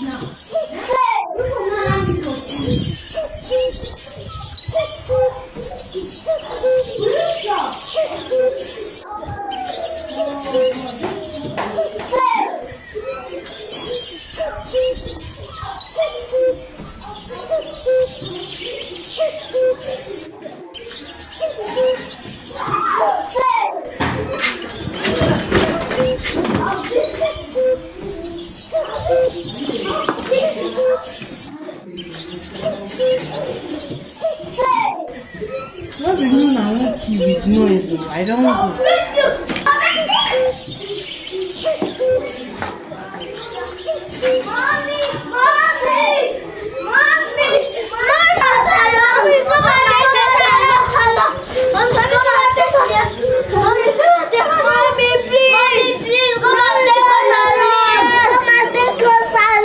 Moi, je nous on a un petit vidéo et tout. I don't know.